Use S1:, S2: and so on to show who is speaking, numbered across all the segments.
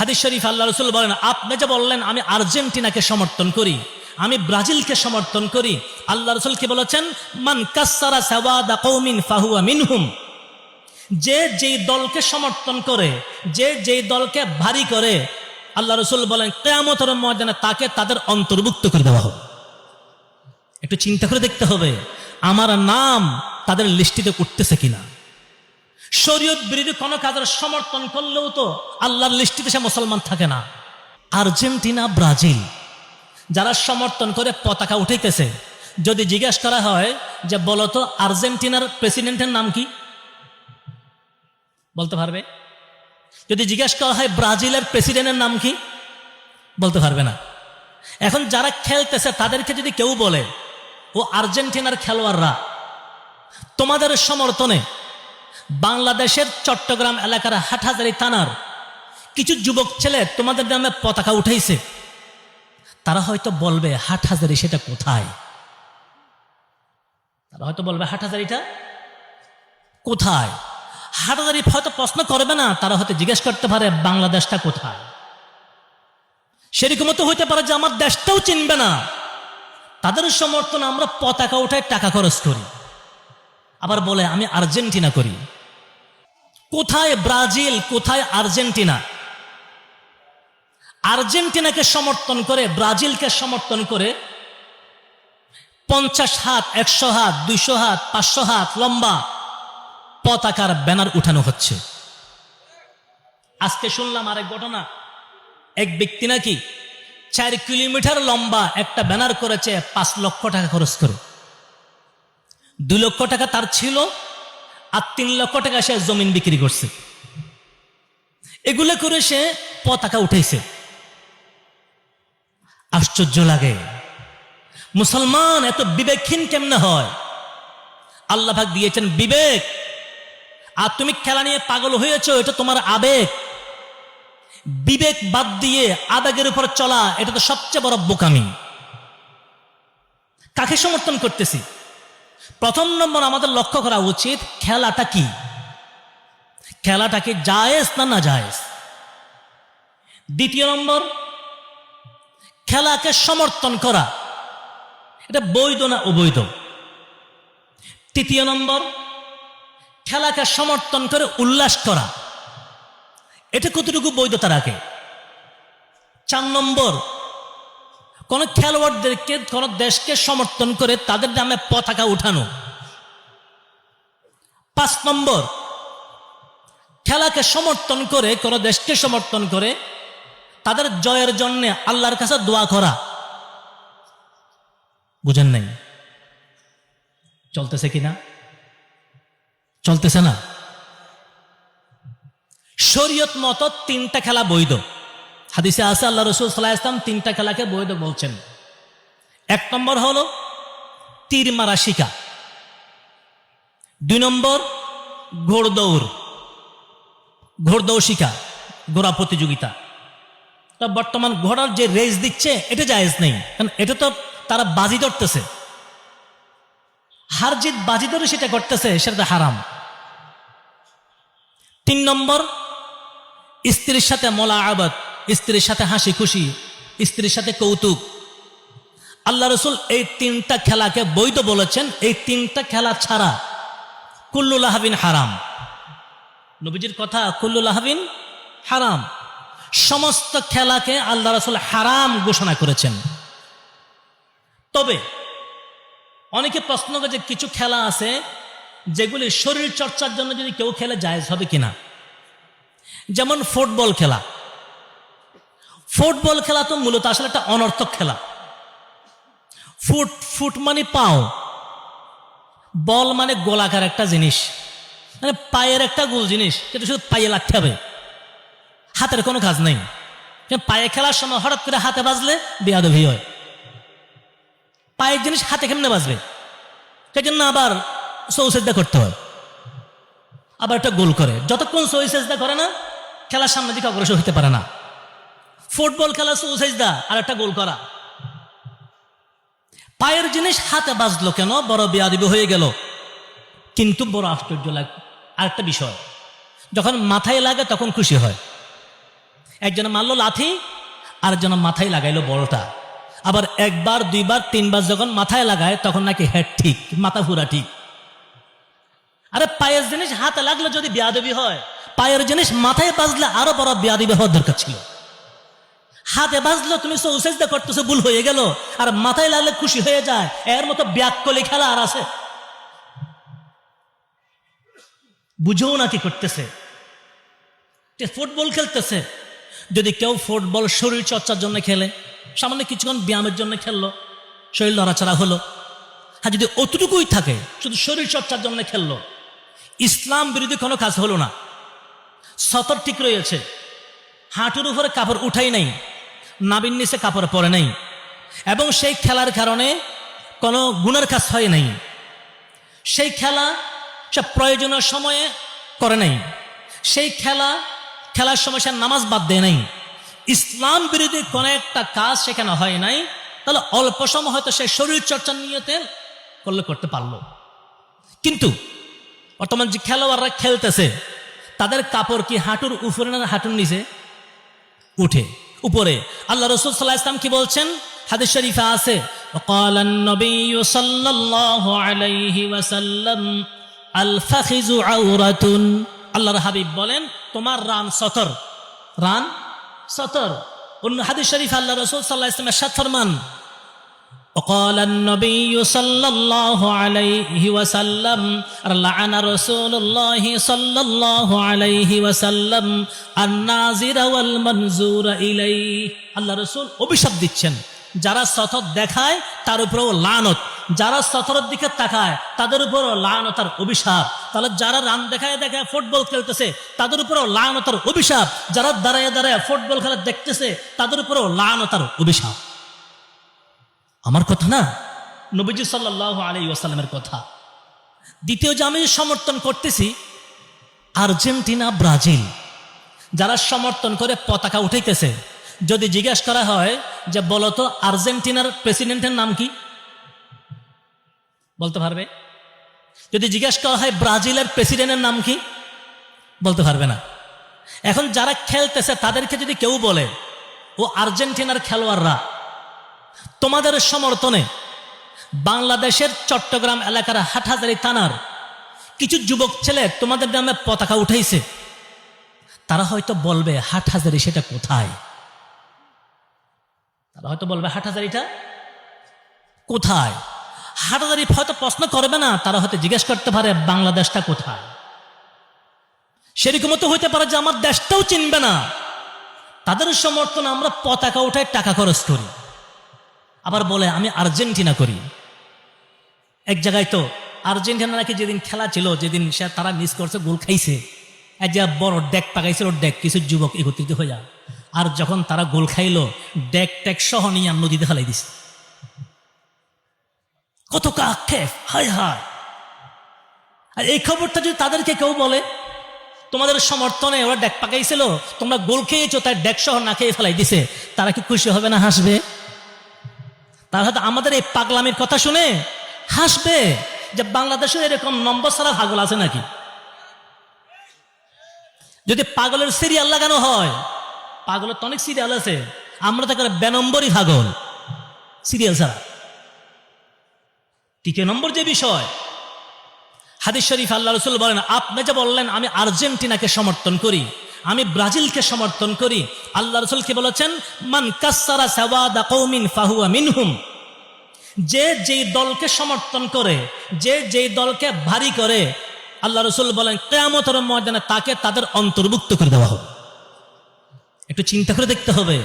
S1: হাদিস শরীফ আল্লাহ রাসূল বলেন, আপনি যে বললেন আমি আর্জেন্টিনাকে সমর্থন করি, আমি ব্রাজিলকে সমর্থন করি, আল্লাহ রাসূল কি বলেছেন? মান কাসসারা সাওয়াদা কওমিন ফাহুয়া মিনহুম। যে যেই দলকে সমর্থন করে, যে যেই দলকে ভারী করে, আল্লাহ রাসূল বলেন কিয়ামতের ময়দানে তাকে তাদের অন্তর্ভুক্ত করে দেওয়া হবে। একটু চিন্তা করে দেখতে হবে আমার নাম তাদের লিস্টিতে উঠতেছে কিনা। শরীয়ত বিরোধী কোনো কাজের সমর্থন করলেও তো আল্লাহর লিস্টিতে সে মুসলমান থাকে না। আর্জেন্টিনা, ব্রাজিল যারা সমর্থন করে পতাকা উঠাইতেছে, যদি জিজ্ঞেস করা হয় যে বলতো আর্জেন্টিনার প্রেসিডেন্টের নাম কি, বলতে পারবে? যদি জিজ্ঞেস করা হয় ব্রাজিলের প্রেসিডেন্টের নাম কি, বলতে পারবে না। এখন যারা খেলতেছে তাদেরকে যদি কেউ বলে ও আর্জেন্টিনার খেলোয়াড়রা তোমাদের সমর্থনে বাংলাদেশের চট্টগ্রাম এলাকার হাটহাজারী থানার কিছু যুবক ছেলে তোমাদের নামে পতাকা উঠাইছে, তারা হয়তো বলবে হাটহাজারী সেটা কোথায়? তারা হয়তো বলবে হাটহাজারীটা কোথায়? হাটহাজারী হয়তো প্রশ্ন করবে না, তারা হয়তো জিজ্ঞেস করতে পারে বাংলাদেশটা কোথায়। সেরকম তো হইতে পারে যে আমার দেশটাও চিনবে না। তাদের সমর্থন আমরা পতাকা উঠায় টাকা খরচ করি, আবার বলে আমি আর্জেন্টিনা করি। কোথায় ব্রাজিল, কোথায় আর্জেন্টিনা? আর্জেন্টিনাকে সমর্থন করে, ব্রাজিলকে সমর্থন করে 50 হাত, 100 হাত, 200 হাত, 500 হাত লম্বা পতাকার ব্যানার উঠানো হচ্ছে। আজকে শুনলাম আরেক ঘটনা, এক ব্যক্তি নাকি 4 কিলোমিটার লম্বা একটা ব্যানার করেছে 5 লক্ষ টাকা খরচ করে। 2 লক্ষ টাকা তার ছিল, আর 3 লক্ষ টাকা সে জমিন বিক্রি করছে। এগুলো করে সে পতাকা উঠেছে। আশ্চর্য লাগে, মুসলমান এত বিবেকহীন কেমনে হয়? আল্লাহ পাক দিয়েছেন বিবেক, আর তুমি খেলা নিয়ে পাগল হয়েছো, এটা তোমার আবেগ। বিবেক বাদ দিয়ে আবেগের উপর চলা, এটা তো সবচেয়ে বড় বোকামি। কাকে সমর্থন করতেছি? প্রথম নম্বর আমাদের লক্ষ্য করা উচিত খেলাটা কি, খেলাটা কি জায়েজ না না জায়েজ। দ্বিতীয় নম্বর, খেলাকে সমর্থন করা এটা বৈধ না অবৈধ। তৃতীয় নম্বর, খেলাকে সমর্থন করে উল্লাস করা এটা কতটুকু বৈধতা রাখে। 4 নম্বর, কোন খেলোয়াড়দেরকে, কোন দেশকে সমর্থন করে তাদের নামে পতাকা উঠানো। 5 নম্বর, খেলাকে সমর্থন করে, কোন দেশকে সমর্থন করে তাদের জয়ের জন্য আল্লাহর কাছে দোয়া করা। বুঝেন নাই? চলতেছে কিনা? চলতেছে না। শরীয়ত মত 3টা খেলা বৈধ। হাদিসে আছে আল্লাহ রাসূল সাল্লাল্লাহু আলাইহি ওয়াসাল্লাম 3টা খেলাকে বৈধ বলছেন। 1 নম্বর হলো তীর মারা শিকা, 2 নম্বর ঘোড়দৌড় শিকা, ঘোড়া প্রতিযোগিতা। তো বর্তমান ঘোড়ার যে রেস দিচ্ছে এটা জায়েজ নেই, কারণ এটা তো তারা বাজি ধরতেছে, হার জিত বাজি ধরে সেটা করতেছে, সেটা হারাম। 3 নম্বর স্ত্রীর সাথে মোলাআবাত, স্ত্রীর সাথে হাসি খুশি, স্ত্রীর সাথে কৌতুক। আল্লাহ রাসূল এই 3টা খেলাকে বৈধ বলেছেন। এই 3টা খেলা ছাড়া কুল্লু লাহাবিন হারাম। নবীজির কথা, কুল্লু লাহাবিন হারাম। সমস্ত খেলাকে আল্লাহ রাসূল হারাম ঘোষণা করেছেন। তবে অনেকে প্রশ্ন করে যে কিছু খেলা আছে যেগুলি শরীর চর্চার জন্য যদি কেউ খেলে জায়েজ হবে কিনা। যেমন ফুটবল খেলা। ফুটবল খেলা তো মূলত আসলে একটা অনর্থক খেলা। ফুট মানে পাও, বল মানে গোলাকার একটা জিনিস, মানে পায়ের একটা গোল জিনিস, যেটা শুধু পায়ে লাগতে হবে, হাতের কোনো কাজ নেই। পায়ে খেলার সময় হঠাৎ করে হাতে বাজলে বেয়াদবি হয়। পায়ের জিনিস হাতে কেমনে বাজবে? সেই জন্য আবার সৌসেজদা করতে হয়, আবার একটা গোল করে। যতক্ষণ সৌসেজদা করে না খেলার সামনের দিকে অগ্রসর হতে পারে না। ফুটবল খেলা সৌসেজদা আর একটা গোল করা। পায়ের জিনিস হাতে বাজলো কেন? বড় বেয়াদবি হয়ে গেল। কিন্তু বড় আশ্চর্য লাগে আরেকটা বিষয়, যখন মাথায় লাগে তখন খুশি হয়। একজনে মারলো লাথি, আরেকজন মাথায় লাগাইলো বড়টা। আবার একবার দুইবার তিনবার যখন মাথায় লাগায় তখন নাকি হেড ঠিক, মাথা পুরা ঠিক। আরে পায়ের জিনিস হাতে লাগলে যদি বেয়াদবি হয়, পায়ের জিনিস মাথায় বাজলে আরো বড় বেয়াদবি হওয়ার দরকার ছিল। হাতে বাজলো, তুমি সৌসেজদা করতেছো, ভুল হয়ে গেল, আর মাথায় লাগলে খুশি হয়ে যায়, এর মতো ব্যাককলি খেলা আর আছে? বুঝেও না কি করতেছে। ফুটবল খেলতেছে, যদি কেউ ফুটবল শরীর চর্চার জন্য খেলে, সামান্য কিছুক্ষণ ব্যায়ামের জন্য খেললো, শরীর লড়াচড়া হলো, হ্যাঁ যদি অতটুকুই থাকে, শুধু শরীর চর্চার জন্য খেললো, ইসলাম বিরোধী কোনো কাজ হলো না। সতর ঠিক রয়েছে, হাঁটুর উপরে কাপড় উঠাই নাই, নাবির নিচে কাপড় পরে নাই, এবং সেই খেলার কারণে কোনো গুনার কাজ হয় নাই। সেই খেলা সে প্রয়োজনীয় সময়ে করে নাই, সেই খেলার সময় সে নামাজ বাদ দেয় নাই, ইসলাম বিরোধী কোনো একটা কাজ সেখানে হয় নাই, তাহলে অল্প সময় হয়তো সে শরীর চর্চার নিয়তে করলে করতে পারলো। কিন্তু বর্তমান যে খেলোয়াড়রা খেলতেছে, তাদের কাপড় কি হাঁটুর উপরে না হাঁটুর নিচে? উঠে উপরে। আল্লাহ রাসূল সাল্লাল্লাহু আলাইহি ওয়াসাল্লাম কি বলছেন? হাদিস শরীফে আছে, وقال النبي صلى الله عليه وسلم الفخذ عورة। আল্লাহর হাবিব বলেন তোমার রান সতর, রান সতর। অন্য হাদিস শরীফে আল্লাহ রাসূল সাল্লাল্লাহু আলাইহি ওয়াসাল্লাম ইরশাদ ফরমান, وقال النبي صلى الله عليه وسلم لعن رسول الله صلى الله عليه وسلم الناظر والمنظور إليه। আল্লাহ রাসূল অভিশাপ দিচ্ছেন, যারা সতর দেখায় তার উপরেও লানত, যারা সতরের দিকে তাকায় তাদের উপরেও লানত আর অভিশাপ। তাহলে যারা রান দেখায় দেখায় ফুটবল খেলতেছে তাদের উপরেও লানত আর অভিশাপ, যারা দাঁড়ায় দাঁড়ায় ফুটবল খেলা দেখতেছে তাদের উপরেও লানত আর অভিশাপ। আমার কথা না, নবীজি সাল্লাল্লাহু আলাইহি ওয়াসাল্লামের কথা। দ্বিতীয় যে আমি সমর্থন করতেছি আর্জেন্টিনা ব্রাজিল, যারা সমর্থন করে পতাকা উঠাইতেছে, যদি জিজ্ঞেস করা হয় যে বলতো আর্জেন্টিনার প্রেসিডেন্টের নাম কি, বলতে পারবে? যদি জিজ্ঞেস করা হয় ব্রাজিলের প্রেসিডেন্টের নাম কি, বলতে পারবে না। এখন যারা খেলতেছে তাদেরকে যদি কেউ বলে ও আর্জেন্টিনার খেলোয়াড়রা, তোমাদের সমর্থনে বাংলাদেশের চট্টগ্রাম এলাকার হাটহাজারী থানার কিছু যুবক ছেলে তোমাদের নামে পতাকা উঠাইছে, তারা হয়তো বলবে হাটহাজারী সেটা কোথায়? তারা হয়তো বলবে হাটহাজারীটা কোথায়? হাটহাজারী হয়তো প্রশ্ন করবে না, তারা হয়তো জিজ্ঞেস করতে পারে বাংলাদেশটা কোথায়? সেরকম তো হইতে পারে যে আমার দেশটাও চিনবে না। তাদের সমর্থনে আমরা পতাকা উঠায় টাকা খরচ করি, আবার বলে আমি আর্জেন্টিনা করি। এক জায়গায় তো আর্জেন্টিনা নাকি যেদিন খেলা ছিল, যেদিন সে তারা মিস করছে, গোল খাইছে, এক জায়গায় বড় ডেক পাকাইছিল, ডেক কিছু যুবক একত্রিত হয়ে যায়, আর যখন তারা গোল খাইলো ডেক টেক সহ নিয়ে নদীতে ফেলাই দিছে। কত আক্ষেপ, হায় হায়। আর এই খবরটা যদি তাদেরকে কেউ বলে তোমাদের সমর্থনে ওরা ডেক পাকাইছিল, তোমরা গোল খেয়েছো তাই ডেক সহ না খেয়ে ফেলাই দিছে, তারা কি খুশি হবে না হাসবে? তারা হয়তো আমাদের এই পাগলামির কথা শুনে হাসবে যে বাংলাদেশে এরকম নম্বর ছাড়া পাগল আছে নাকি? যদি পাগলের সিরিয়াল লাগানো হয়, পাগলের তো অনেক সিরিয়াল আছে, আমরা তো বেনম্বরই পাগল সিরিয়াল ছাড়া। তৃতীয় নম্বর যে বিষয়, হাদিস শরীফ আল্লাহ রাসূল বলেন, আপনি যে বললেন আমি আর্জেন্টিনাকে সমর্থন করি, আমি ব্রাজিলকে সমর্থন করি, আল্লাহ রাসূল কি বলেছেন? মান কাসসারা সাওয়াদা কওমিন ফাহুয়া মিনহুম। যে যেই দলকে সমর্থন করে, যে যেই দলকে ভারী করে, আল্লাহ রাসূল বলেন কিয়ামতের ময়দানে তাকে তাদের অন্তর্ভুক্ত করে দেওয়া হবে। একটু চিন্তা করে দেখতে হবে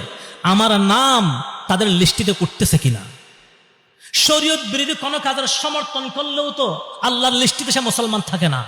S1: আমার নাম তাদের লিস্টিতে উঠতেছে কিনা। শরীয়ত বিরোধী কোনো কাজের সমর্থন করলেও তো আল্লাহর লিস্টিতে সে মুসলমান থাকে না।